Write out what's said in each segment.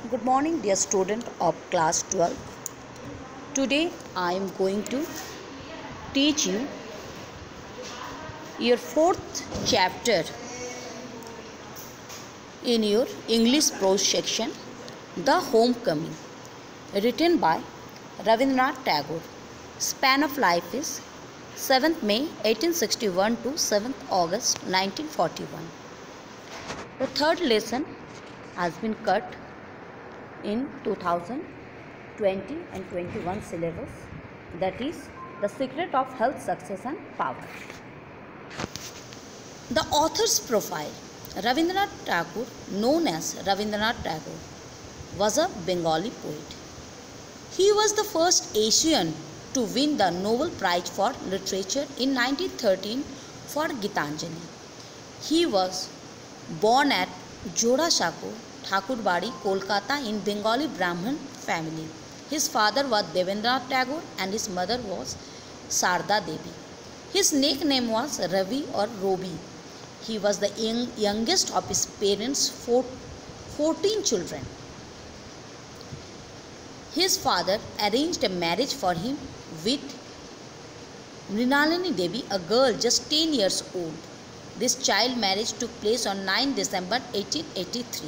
Good morning, dear student of class 12. Today I am going to teach you your fourth chapter in your English prose section, The Homecoming, written by Rabindranath Tagore. Span of life is 7th May 1861 to 7th August 1941. The third lesson has been cut in 2020 and 21 syllabus, that is The Secret of Health, Success and Power. The author's profile. Rabindranath Tagore, known as Rabindranath Tagore, was a Bengali poet. He was the first Asian to win the Nobel Prize for Literature in 1913 for Gitanjali. He was born at Jodhashako, Thakurbadi, Kolkata in Bengali Brahmin family. His father was Devendranath Tagore and his mother was Sarda Devi. His nickname was Ravi or Robi. He was the youngest of his parents' 14 children. His father arranged a marriage for him with Mrinalini Devi, a girl just 10 years old. This child marriage took place on 9 December 1883.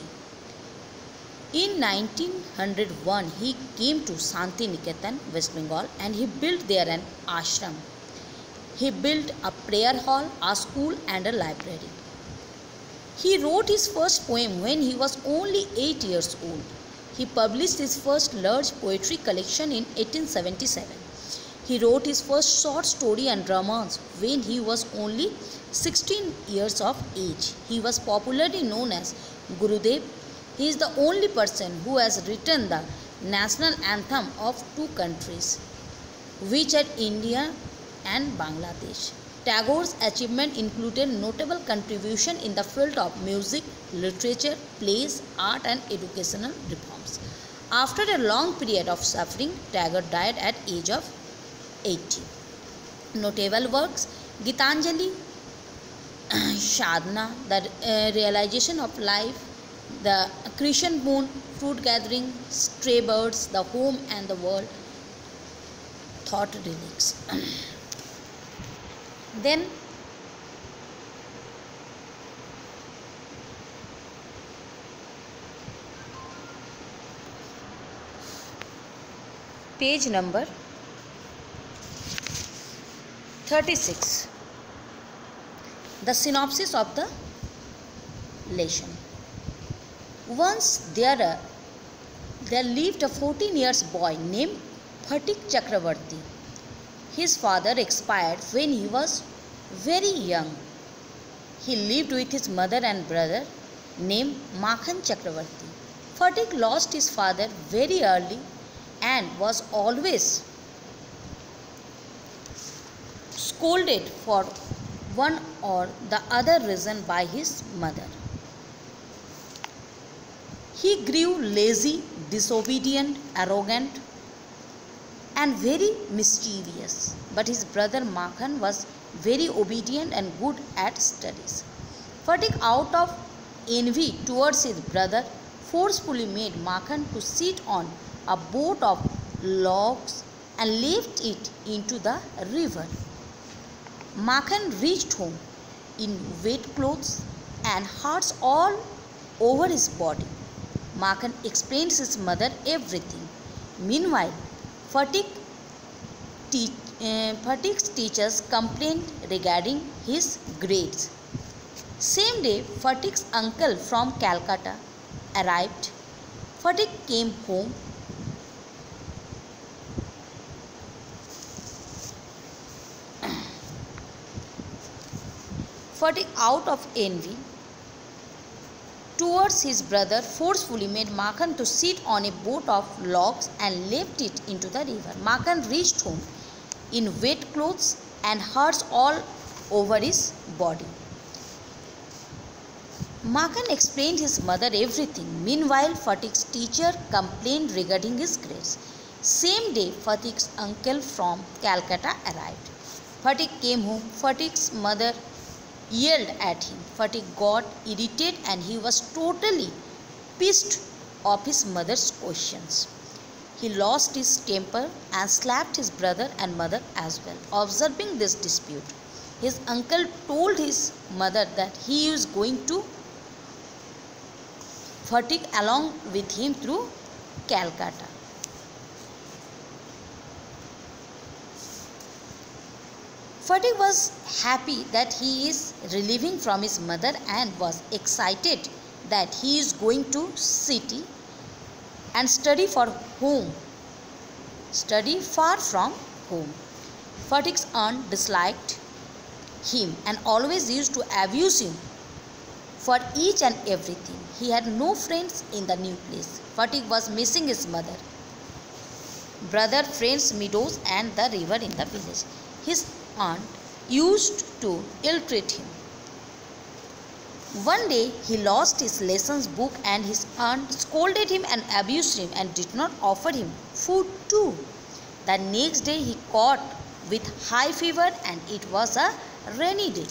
In 1901, he came to Santi Niketan, West Bengal, and he built there an ashram. He built a prayer hall, a school and a library. He wrote his first poem when he was only 8 years old. He published his first large poetry collection in 1877. He wrote his first short story and dramas when he was only 16 years of age. He was popularly known as Gurudev. He is the only person who has written the national anthem of two countries, which are India and Bangladesh. Tagore's achievement included notable contribution in the field of music, literature, plays, art and educational reforms. After a long period of suffering, Tagore died at age of 80. Notable works: Gitanjali, Sadhana, the realization of life, the Christian Boon, fruit gathering, stray birds, the home and the world, thought relics. Then page number 36, the synopsis of the lesson. Once there lived a 14 years boy named Phatik Chakravarti. His father expired when he was very young. He lived with his mother and brother named Makhan Chakravarti. Phatik lost his father very early and was always scolded for one or the other reason by his mother. He grew lazy, disobedient, arrogant and very mischievous, but his brother Makhan was very obedient and good at studies. Phatik, out of envy towards his brother, forcefully made Makhan to sit on a boat of logs and left it into the river. Makhan reached home in wet clothes and hurts all over his body. Makhan explains his mother everything. Meanwhile, Phatik's teachers complained regarding his grades. Same day, Phatik's uncle from Calcutta arrived. Phatik came home. Phatik, out of envy towards his brother, forcefully made Makhan to sit on a boat of logs and left it into the river. Makhan reached home in wet clothes and hurts all over his body. Makhan explained his mother everything. Meanwhile, Phatik's teacher complained regarding his grades. Same day, Phatik's uncle from Calcutta arrived. Phatik came home. Phatik's mother yelled at him. Phatik got irritated and he was totally pissed of his mother's questions. He lost his temper and slapped his brother and mother as well. Observing this dispute, his uncle told his mother that he is going to fatigue along with him through Calcutta. Fatigue was happy that he is relieving from his mother and was excited that he is going to city and study far from home. Fatigue's aunt disliked him and always used to abuse him for each and everything. He had no friends in the new place. Fatigue was missing his mother, brother, friends, meadows and the river in the village. His aunt used to ill-treat him. One day he lost his lessons book and his aunt scolded him and abused him and did not offer him food too. The next day he caught with high fever and it was a rainy day.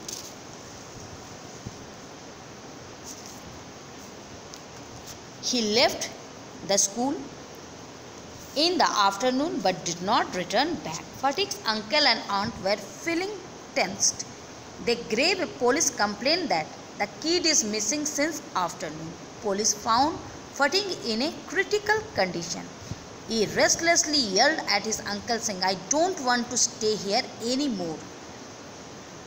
He left the school in the afternoon but did not return back. Fatigue's uncle and aunt were feeling tensed. They gave a police complaint that the kid is missing since afternoon. Police found Fatigue in a critical condition. He restlessly yelled at his uncle saying, "I don't want to stay here anymore.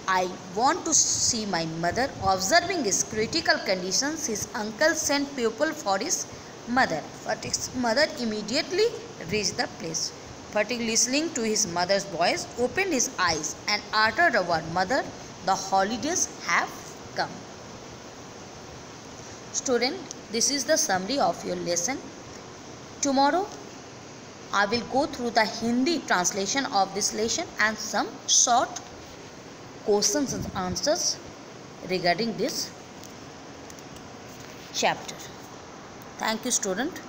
I want to see my mother." Observing his critical conditions, his uncle sent people for his mother. Fatigue's mother immediately reached the place. Fatigue, listening to his mother's voice, opened his eyes and uttered a word, "Mother, the holidays have come." Student, this is the summary of your lesson. Tomorrow, I will go through the Hindi translation of this lesson and some short questions and answers regarding this chapter. Thank you, student.